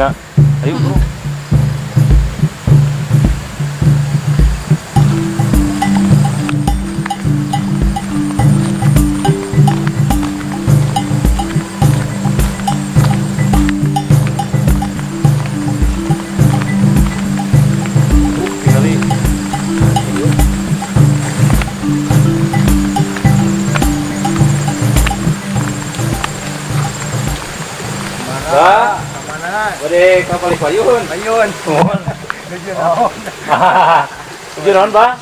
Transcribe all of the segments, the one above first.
Ya, ayo bro. Bade kapal payun. Ayun. Tujuh naon, Bang?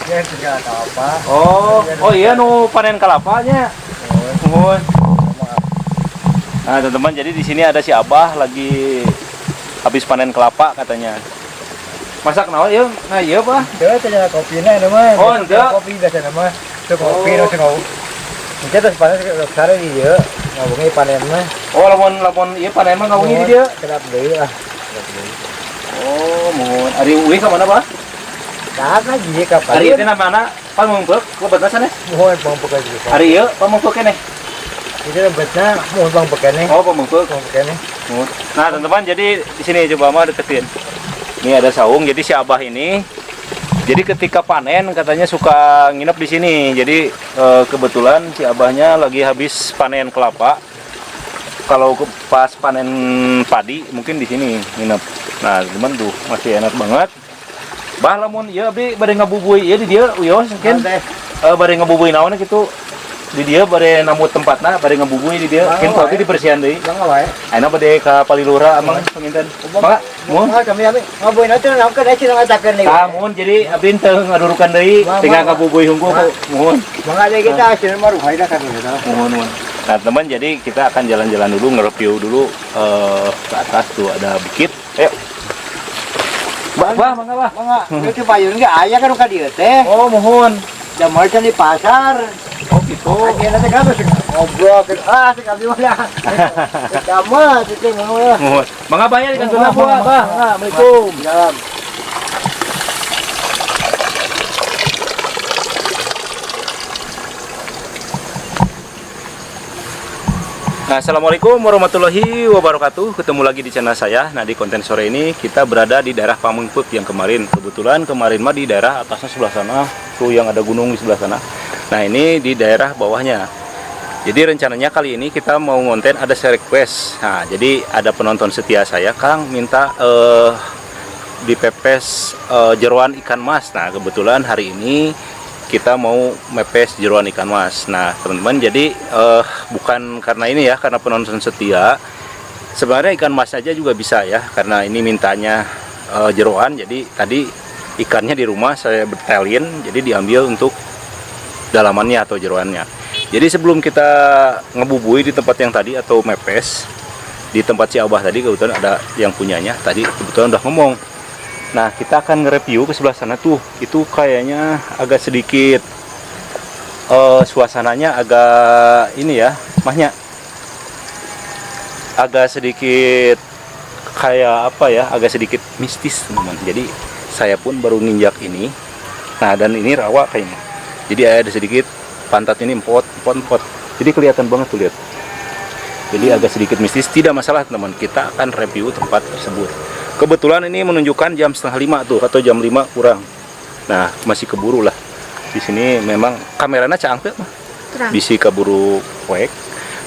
Ya juga apa? Oh iya nu panen kelapanya. Nuhun. Nah, teman-teman, jadi di sini ada si Abah lagi habis panen kelapa katanya. Masak naon ieu? Nah, iya, Bah. Teu teh kopina mah. Oh, henteu. Kopi biasa mah. Teu kopi nu teu. Mungkin terus panen sare di dieu. Ngabungi panen mah. Oh, lamun ieu panen mah ngawungi di dieu. Kedap deui lah. Oh, mohon. Ari uwi ka mana, Bah? Nah, lagi ka Ari teh namana pamengpeuk, lobetna saneh. Mohon bang pekan juga. Ari ieu pamengpeuk keneh. Itu lebetna mohon bang pekan nih. Oh, pamengpeuk. Bang pekan nih. Nah, teman-teman, jadi di sini coba mah deketin. Ini ada saung. Jadi si Abah ini jadi ketika panen katanya suka nginep di sini. Jadi kebetulan si Abahnya lagi habis panen kelapa. Kalau pas panen padi mungkin di sini nginep. Nah, teman tuh masih enak banget. Bah lamun ieu abdi bade ngabubui ieu di dieu uyos mungkin. Bade ngabubui naon gitu. Di dia bade namut tempatna bade ngabubui di dia mungkin tapi dibersihan deui. Bang wae. Ayeuna bade ka Palilura amang penginten. Mangga mun kami ngaboin atuh naon eci ngatakeun deui. mun jadi abdi teu ngadurukan deui tinggal ngabubui hungkul mun. Mangga deui kita hasil mah ruhai dah kan eta. Mun. Nah, teman, jadi kita akan jalan-jalan dulu nge-review dulu ke atas tuh ada bukit. Ayo. Bah, mangga bah. Mangga, itu payun ge aya kan ka dieu teh. Oh, mohon. Jamal can di pasar. Oh, gitu. Akhirnya nanti kamu ngobrol ke sih kami mana. Kamu itu mau. Mohon. Mangga bayar di kantor buah, bah. Assalamualaikum. Salam. Nah, assalamualaikum warahmatullahi wabarakatuh. Ketemu lagi di channel saya. Nah, di konten sore ini kita berada di daerah Pamengpeuk yang kemarin. Kebetulan kemarin mah di daerah atasnya sebelah sana, tuh yang ada gunung di sebelah sana. Nah, ini di daerah bawahnya. Jadi rencananya kali ini kita mau ngonten ada request. Nah, jadi ada penonton setia saya, Kang, minta dipepes jeroan ikan mas. Nah, kebetulan hari ini kita mau mepes jeroan ikan mas. Nah, teman-teman, jadi bukan karena ini ya, karena penonton setia. Sebenarnya ikan mas aja juga bisa ya, karena ini mintanya jeroan. Jadi tadi ikannya di rumah saya betelin, jadi diambil untuk dalamannya atau jeroannya. Jadi sebelum kita ngebubui di tempat yang tadi atau mepes di tempat si Abah tadi, kebetulan ada yang punyanya tadi, kebetulan udah ngomong. Nah, kita akan nge-review ke sebelah sana tuh. Itu kayaknya agak sedikit suasananya agak ini ya, mahnya agak sedikit kayak apa ya, agak sedikit mistis, teman-teman. Jadi saya pun baru ninjak ini. Nah, dan ini rawa kayaknya. Jadi ada sedikit pantat ini empot. Jadi kelihatan banget tuh, lihat. Jadi agak sedikit mistis, tidak masalah teman-teman. Kita akan review tempat tersebut. Kebetulan ini menunjukkan jam 4:30 tuh, atau jam 5 kurang. Nah, masih keburu lah. Di sini memang kameranya canggih mah. Bisa keburu poek.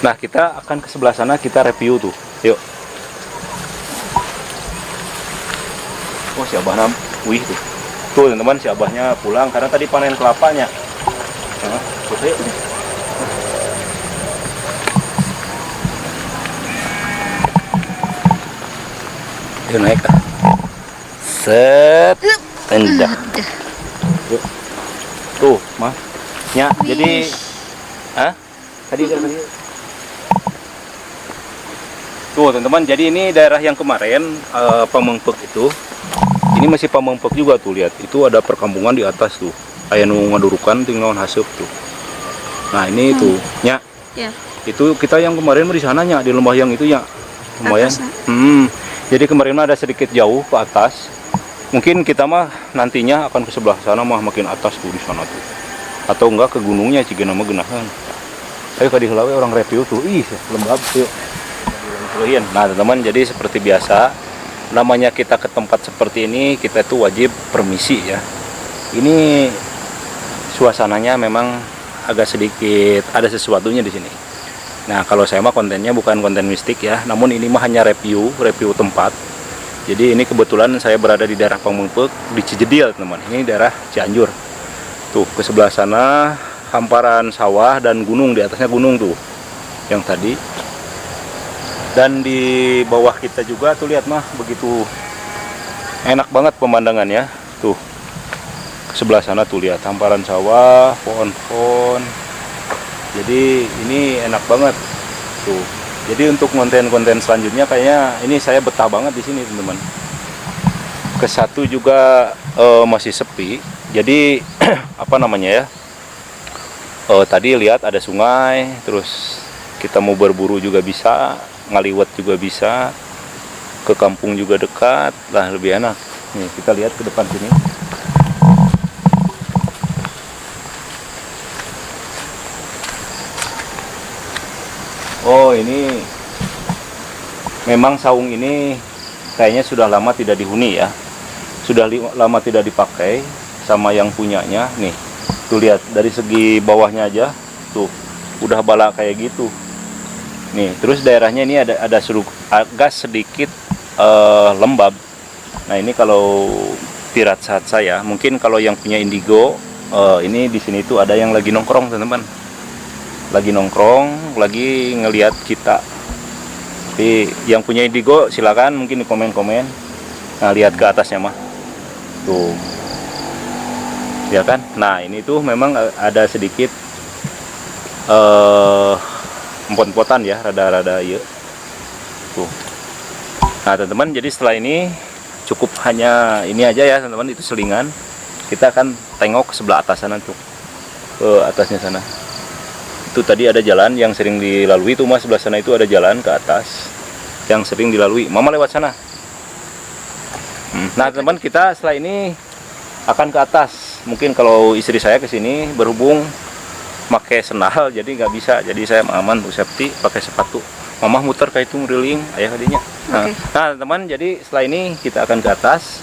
Nah, kita akan ke sebelah sana, kita review tuh. Yuk. Oh, si Abah nam, wih tuh. Tuh, teman-teman, si Abahnya pulang karena tadi panen kelapanya. Nah, tuh, yuk. Dia naik ah. Set tendak. Tuh, mah. Ya, jadi tadi. Tuh, teman-teman, jadi ini daerah yang kemarin Pamengpeuk itu. Ini masih Pamengpeuk juga tuh, lihat. Itu ada perkampungan di atas tuh. Aya nu ngadurukan tinggal haseup tuh. Nah, ini tuh, nya. Ya. Itu kita yang kemarin di sana nya, di lembah yang itu ya. Lumayan. Jadi kemarin ada sedikit jauh ke atas. Mungkin kita mah nantinya akan ke sebelah sana mah makin atas tuh di sana tuh. Atau enggak ke gunungnya Cigana mah geunahan. Ayo ka diheula we orang review tuh. Ih, lembab yuk. dikeluhin. Nah teman-teman, jadi seperti biasa, namanya kita ke tempat seperti ini, kita tuh wajib permisi ya. Ini suasananya memang agak sedikit ada sesuatunya di sini. Nah kalau saya mah kontennya bukan konten mistik ya, namun ini mah hanya review tempat. Jadi ini kebetulan saya berada di daerah Pamengpeuk di Cijedil teman. Ini daerah Cianjur. Tuh ke sebelah sana hamparan sawah dan gunung, di atasnya gunung tuh yang tadi. Dan di bawah kita juga tuh lihat mah begitu enak banget pemandangannya. Tuh ke sebelah sana tuh lihat hamparan sawah, pohon-pohon. Jadi ini enak banget tuh. Jadi untuk konten-konten selanjutnya kayaknya ini saya betah banget di sini teman-teman. Ke satu juga masih sepi. Jadi apa namanya ya? Tadi lihat ada sungai, terus kita mau berburu juga bisa, ngaliwat juga bisa, ke kampung juga dekat, lah lebih enak. Nih kita lihat ke depan sini. Oh ini memang saung ini kayaknya sudah lama tidak dihuni ya, sudah lama tidak dipakai sama yang punyanya. Nih tuh lihat dari segi bawahnya aja tuh udah bala kayak gitu. Nih terus daerahnya ini ada agak sedikit lembab. Nah ini kalau pirat saat saya, mungkin kalau yang punya indigo ini di sini tuh ada yang lagi nongkrong teman-teman. Lagi nongkrong, lagi ngelihat kita. Tapi yang punya indigo silakan mungkin di komen-komen. Nah lihat ke atasnya mah tuh ya kan. Nah ini tuh memang ada sedikit empot-empotan ya, rada-rada ya tuh. Nah teman-teman, jadi setelah ini cukup hanya ini aja ya teman-teman, itu selingan. Kita akan tengok ke sebelah atas sana tuh, ke atasnya sana. Itu tadi ada jalan yang sering dilalui tuh mas, sebelah sana itu ada jalan ke atas yang sering dilalui. Mama lewat sana. Nah teman-teman, kita setelah ini akan ke atas. Mungkin kalau istri saya ke sini berhubung pakai sendal jadi nggak bisa, jadi saya aman bu safety pakai sepatu. Mama muter kayak itu ngeriling ayah tadinya. Nah teman-teman, jadi setelah ini kita akan ke atas.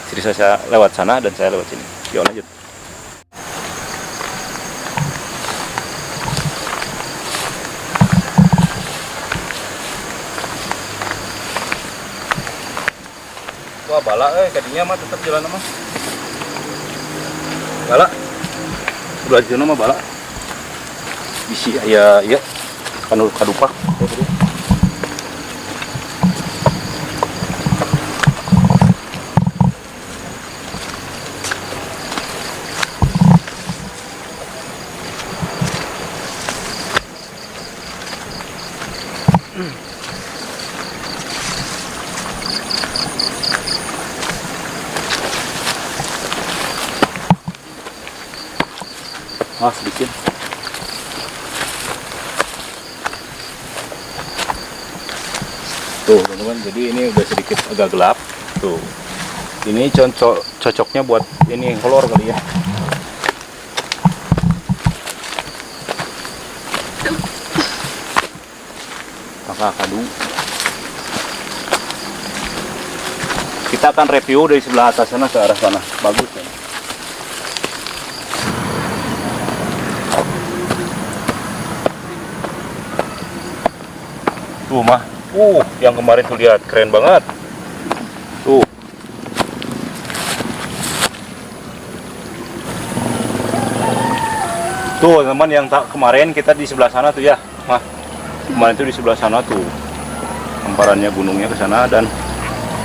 Istri saya lewat sana dan saya lewat sini. Yuk lanjut. Wah bala kadinya mah tetap jalan mah. Bala. Sebelah sana mah bala. Bisi aya ya kanu kadupak. Sedikit. Tuh teman-teman, jadi ini udah sedikit agak gelap. Tuh, ini cocoknya buat ini kolor kali ya. Kakak kadu. Kita akan review dari sebelah atas sana ke arah sana. Bagus ya. Tuh mah, yang kemarin tuh lihat keren banget. Tuh. Tuh teman, yang kemarin kita di sebelah sana tuh ya, mah. Kemarin tuh di sebelah sana tuh. Hamparannya gunungnya ke sana dan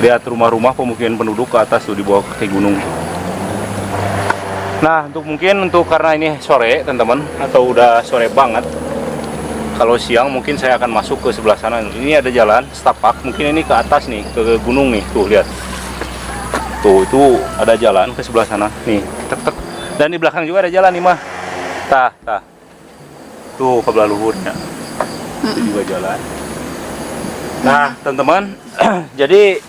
lihat rumah-rumah pemukiman penduduk ke atas tuh di bawah kaki gunung. Nah, untuk karena ini sore, teman-teman, atau udah sore banget. Kalau siang mungkin saya akan masuk ke sebelah sana. Ini ada jalan setapak, mungkin ini ke atas nih, ke gunung nih. Tuh lihat. Tuh itu ada jalan ke sebelah sana. Nih, tek. Dan di belakang juga ada jalan nih mah. Tah. Tuh ke belah luhurnya. Itu juga jalan. Nah, teman-teman, jadi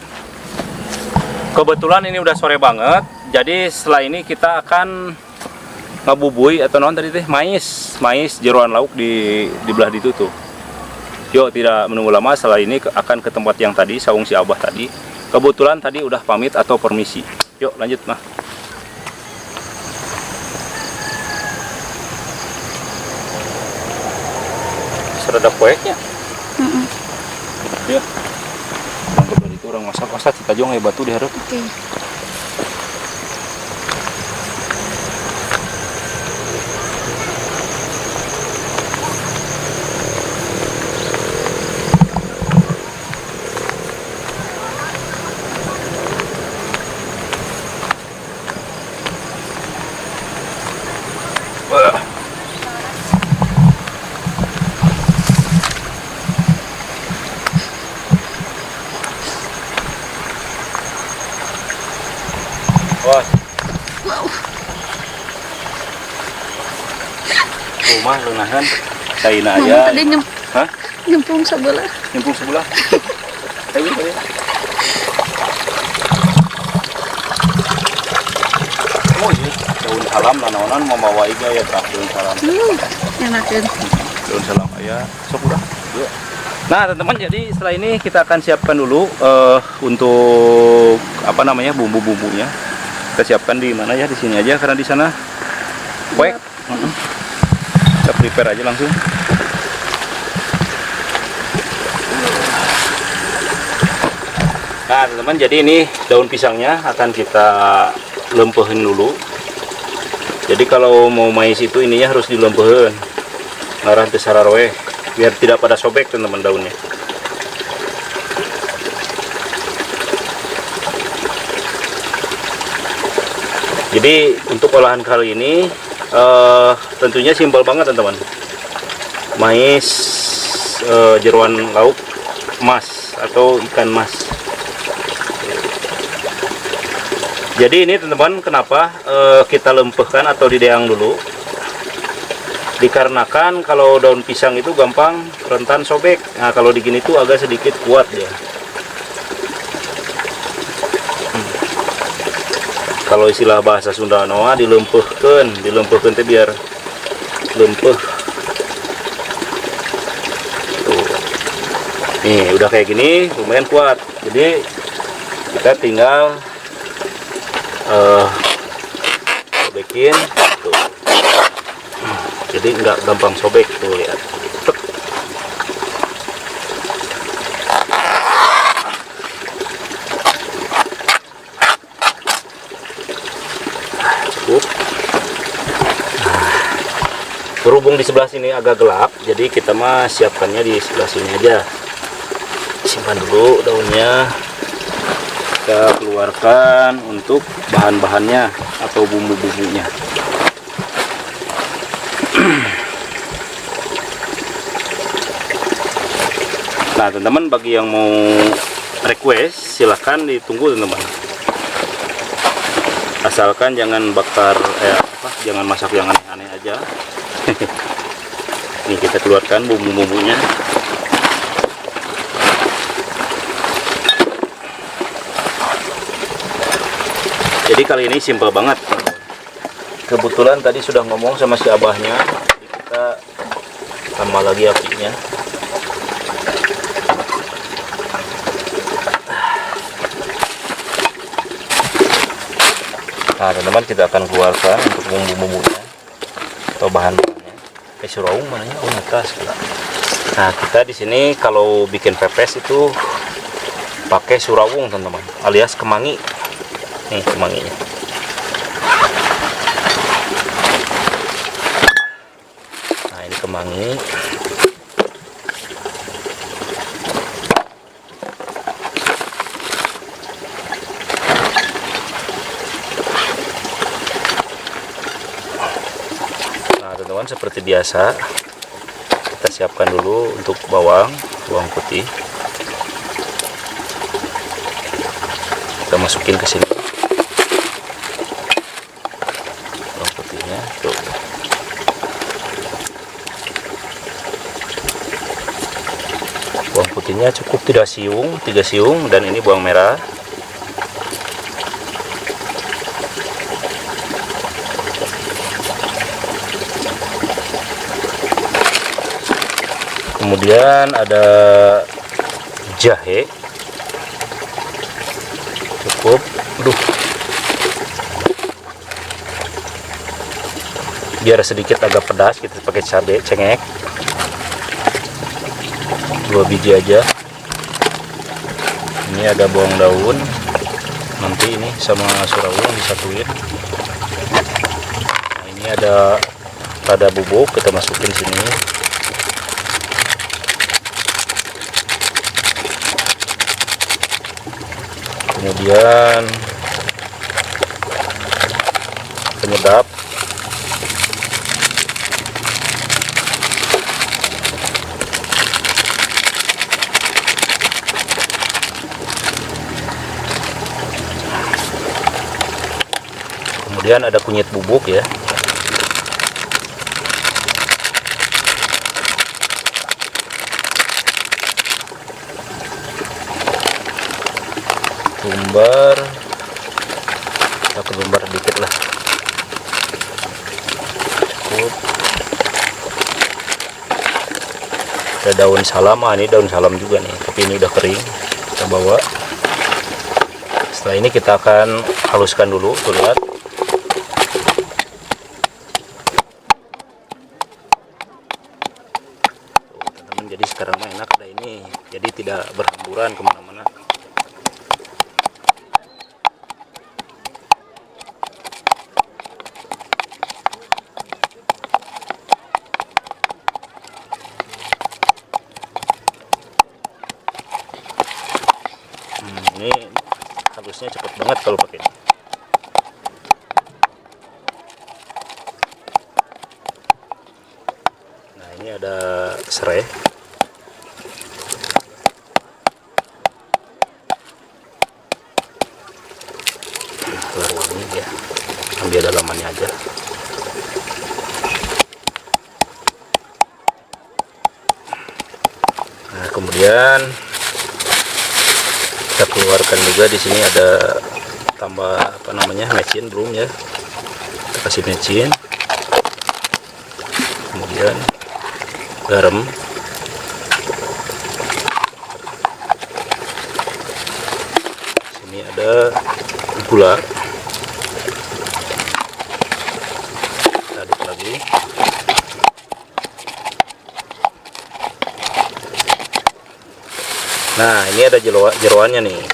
kebetulan ini udah sore banget. Jadi setelah ini kita akan ngabubui atau non tadi teh mais jeroan lauk di belah itu tuh Yuk, tidak menunggu lama, setelah ini akan ke tempat yang tadi, saung si Abah tadi. Kebetulan tadi udah pamit atau permisi. Yuk, lanjut mah. Serada poeknya. Ya. Anggap dari itu orang masak-masak, kita jong batu diharap. Oke. Wah. Wow. Rumah lunahan. Saina Mama aya. tadi Hah? nyemplung sebelah. Nyempung sebelah. Ayo, ayo. Oh iya, daun salam nanaonan membawa iga ya tak daun salam. Enakin. Daun salam aya. Sok udah. Yuk. Nah, teman-teman, jadi setelah ini kita akan siapkan dulu untuk apa namanya bumbu-bumbunya. Kita siapkan di mana ya, di sini aja karena di sana kuek. Kita prepare aja langsung. Nah, teman-teman, jadi ini daun pisangnya akan kita lempehin dulu. Jadi kalau mau mais itu ininya harus dilempehin. Ngarah teu sararoe biar tidak pada sobek, teman-teman, daunnya. Jadi untuk olahan kali ini tentunya simpel banget, teman-teman. Mais jeroan lauk mas atau ikan mas. Jadi ini, teman-teman, kenapa kita lempehkan atau dideang dulu? Dikarenakan kalau daun pisang itu gampang rentan sobek. Nah, kalau digini tuh agak sedikit kuat dia. Kalau istilah bahasa Sunda Noa dilempehkeun teh biar lempeh. Tuh. Nih, udah kayak gini lumayan kuat. Jadi kita tinggal sobekin tuh. Jadi nggak gampang sobek tuh, lihat. Berhubung di sebelah sini agak gelap, jadi kita mah siapkannya di sebelah sini aja. Simpan dulu daunnya. Kita keluarkan untuk bahan-bahannya atau bumbu-bumbunya. Nah, teman-teman, bagi yang mau request silahkan ditunggu, teman-teman. Asalkan jangan bakar jangan masak yang aneh-aneh aja. Ini kita keluarkan bumbu-bumbunya. Jadi kali ini simple banget. Kebetulan tadi sudah ngomong sama si abahnya, jadi kita tambah lagi apinya. Nah, teman-teman, kita akan keluarkan untuk bumbu-bumbunya atau bahan-bahannya. Suraung mananya? Oh, atas. Nah, kita di sini kalau bikin pepes itu pakai surawung, teman-teman, alias kemangi. Nih kemanginya. Nah, ini kemangi. Teman-teman, seperti biasa kita siapkan dulu untuk bawang putih. Kita masukin ke sini bawang putihnya tuh. Bawang putihnya cukup 3 siung, dan ini bawang merah. Kemudian ada jahe, cukup. Aduh, biar sedikit agak pedas kita pakai cabai cengek 2 biji aja. Ini ada bawang daun, nanti ini sama surawung disatuin. Nah, ini ada lada bubuk, kita masukin sini. Kemudian penyedap, kemudian ada kunyit bubuk ya. Ketumbar, kita ketumbar dikit lah, cukup. Ada daun salam, ini daun salam juga nih, tapi ini udah kering, kita bawa. Setelah ini kita akan haluskan dulu, tuh lihat. Teman-teman, jadi sekarang mah enak ada ini, jadi tidak berhamburan kemana-mana. Ini halusnya cepet banget kalau pakai ini. Nah, ini ada serai. Keluar wangi dia, ambil dalamannya aja. Nah, kemudian kita keluarkan juga. Di sini ada tambah apa namanya, mecin belum ya, kita kasih mecin. Kemudian garam, sini ada gula, kita aduk lagi. Nah, ini ada jeroannya nih.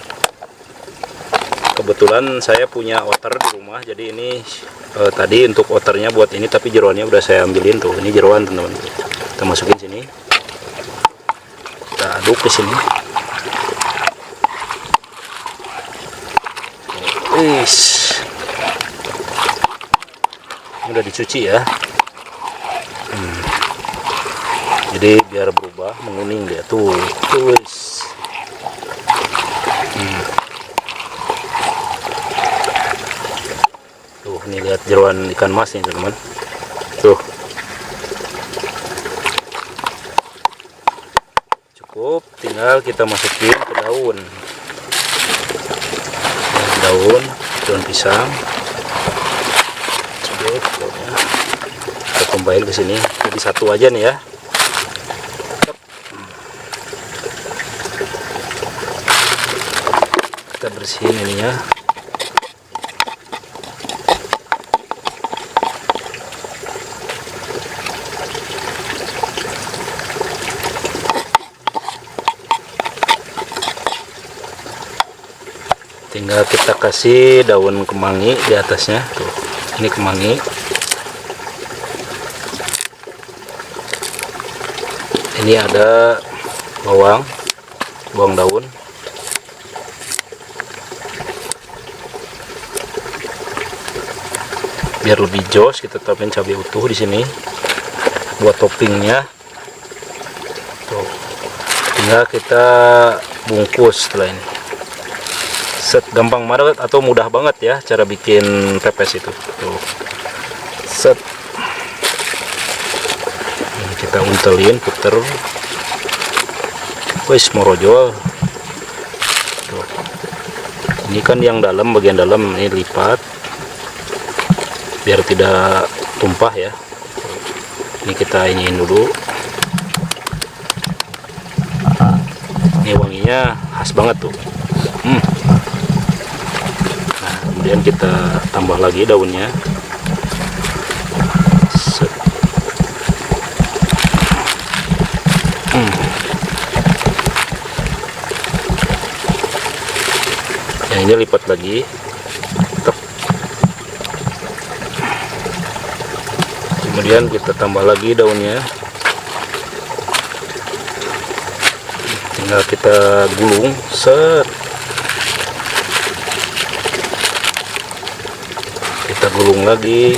Kebetulan saya punya outer di rumah, jadi ini tadi untuk outernya buat ini, tapi jeroannya udah saya ambilin tuh. Ini jeroan teman-teman. Kita masukin sini. Kita aduk ke sini. Wis. Ini udah dicuci ya. Jadi biar berubah menguning dia tuh. Wis. Tuh, ini lihat jeroan ikan mas nih teman-teman. Tuh, cukup. Tinggal kita masukin ke daun, daun pisang. Cukup, kita combine ke sini. Jadi satu aja nih ya. Kita bersihin ininya. Tinggal kita kasih daun kemangi di atasnya tuh. Ini kemangi. Ini ada bawang daun. Biar lebih jos, kita tambahin cabai utuh di sini buat toppingnya. Tuh. Tinggal kita bungkus setelah ini. Set, gampang banget atau mudah banget ya cara bikin pepes itu. Tuh. Set. Ini kita untelin, puter. Wis morojol. Tuh. Ini kan yang dalam, bagian dalam ini lipat biar tidak tumpah ya. Ini kita iniin dulu. wanginya khas banget tuh. Nah, kemudian kita tambah lagi daunnya. Set. Yang ini lipat lagi. Tep. Kemudian kita tambah lagi daunnya. Tinggal kita gulung. Set. Kita gulung lagi.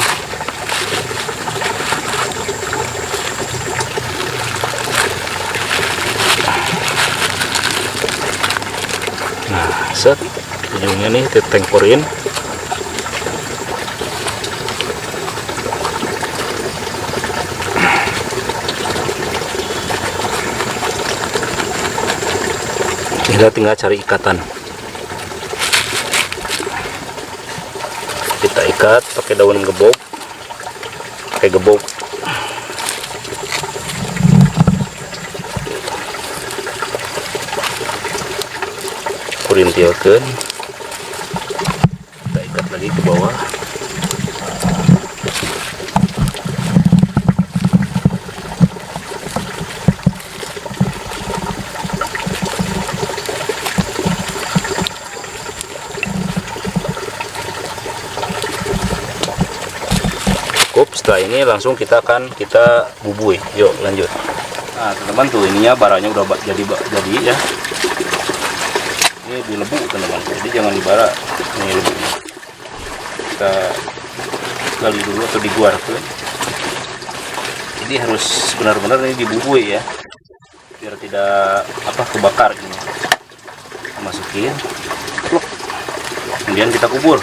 Nah, set. Ujungnya nih kita tengkorin. Tinggal cari ikatan. Kita ikat pakai daun gebok, pakai gebok. Kurintilkan. Kita ikat lagi ke bawah. Setelah ini langsung kita bubui. Yuk lanjut. Nah teman-teman tuh ininya baranya udah jadi ya. Ini dilebu teman-teman, jadi jangan dibara. Ini lebu. Kita gali dulu atau diguarkan. Jadi harus benar-benar ini dibubui ya, biar tidak kebakar ini. Masukin, kemudian kita kubur.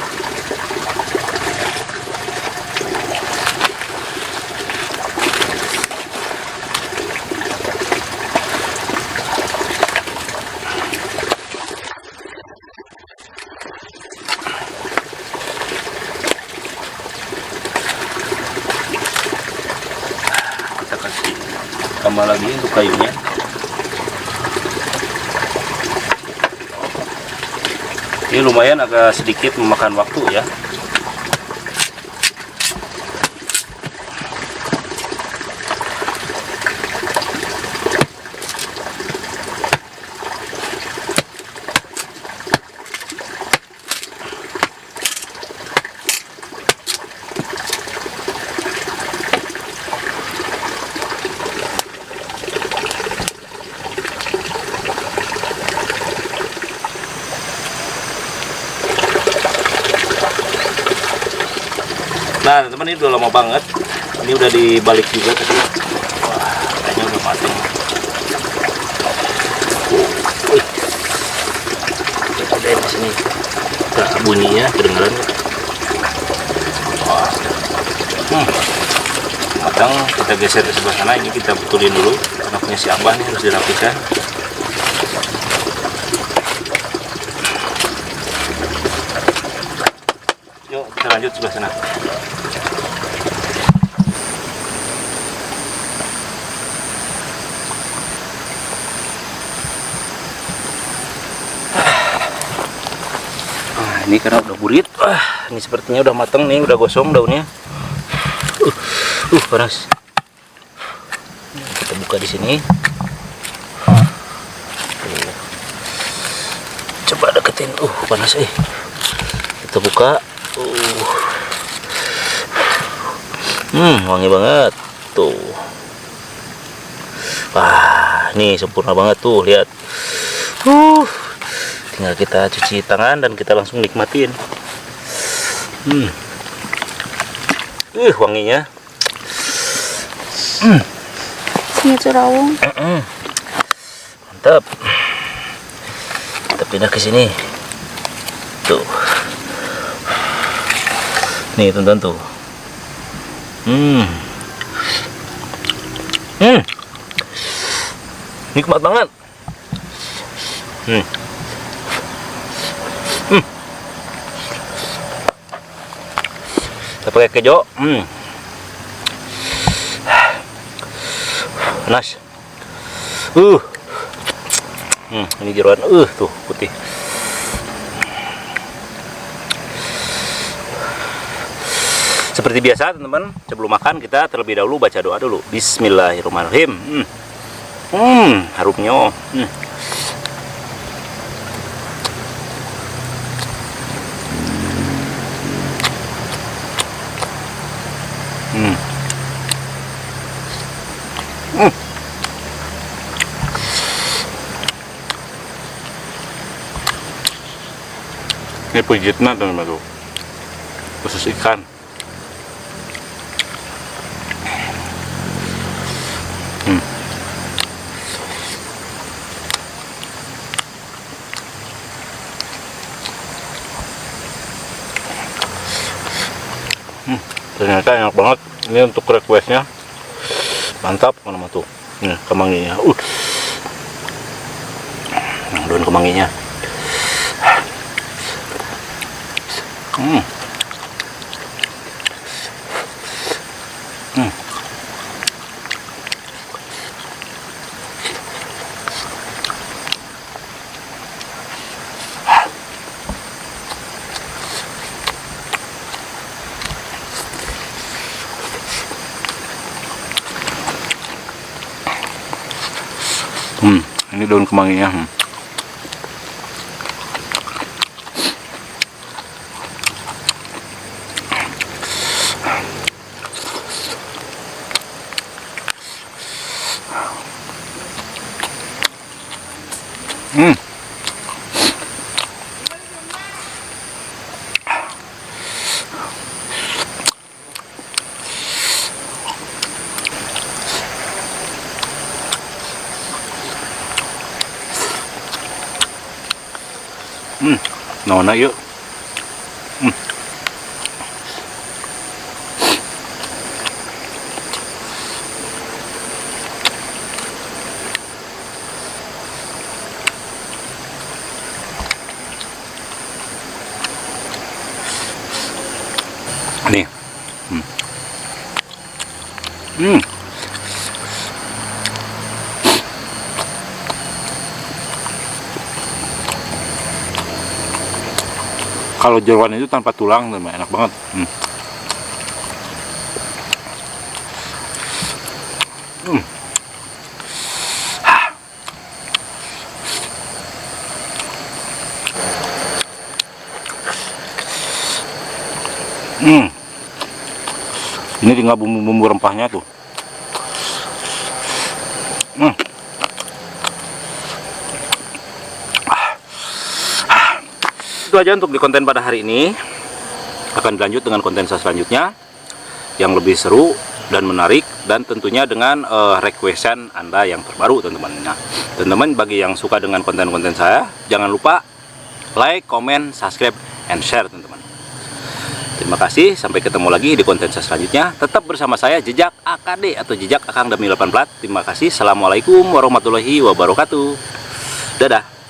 Tambah lagi untuk kayunya. Ini lumayan agak sedikit memakan waktu ya. Nah teman-teman, ini udah lama banget. Ini udah dibalik juga tadi. Wah, kayaknya udah matang. Ada di sini. Nah, bunyinya kedengaran. Wah. Matang. Kita geser ke sebelah sana. Ini kita betulin dulu. Karena punya si Abah nih harus dirapikan. Yuk kita lanjut sebelah sana. Ini karena udah burit, ini sepertinya udah matang nih, udah gosong daunnya. Panas. Kita buka di sini. Coba deketin, panas Kita buka. Wangi banget tuh. Wah, nih sempurna banget tuh, lihat. Tinggal kita cuci tangan dan kita langsung nikmatin. Wanginya. Ini cerawung. Mantap. Kita pindah ke sini. Tuh. Nih teman-teman tuh. Nikmat banget. Kita pakai kejo. Panas. Ini jeroan tuh putih. Seperti biasa teman-teman, sebelum makan kita terlebih dahulu baca doa dulu. Bismillahirrahmanirrahim. Harumnya. Ini pujitna teman-teman tuh, khusus ikan. Ternyata enak banget. Ini untuk requestnya mantap mana tuh. Ini kemanginya. Daun kemanginya. Ini daun kemanginya. Nona yuk. Nih. Kalau jeroan itu tanpa tulang, teman, enak banget. Ini tinggal bumbu-bumbu rempahnya tuh. Itu aja untuk di konten pada hari ini. Akan dilanjut dengan konten saya selanjutnya yang lebih seru dan menarik, dan tentunya dengan requestan Anda yang terbaru, teman-teman. Nah, teman-teman, bagi yang suka dengan konten-konten saya, jangan lupa like, comment, subscribe, and share, teman-teman. Terima kasih, sampai ketemu lagi di konten saya selanjutnya. Tetap bersama saya, Jejak AKD atau Jejak Akang Dami 18. Terima kasih. Assalamualaikum warahmatullahi wabarakatuh. Dadah.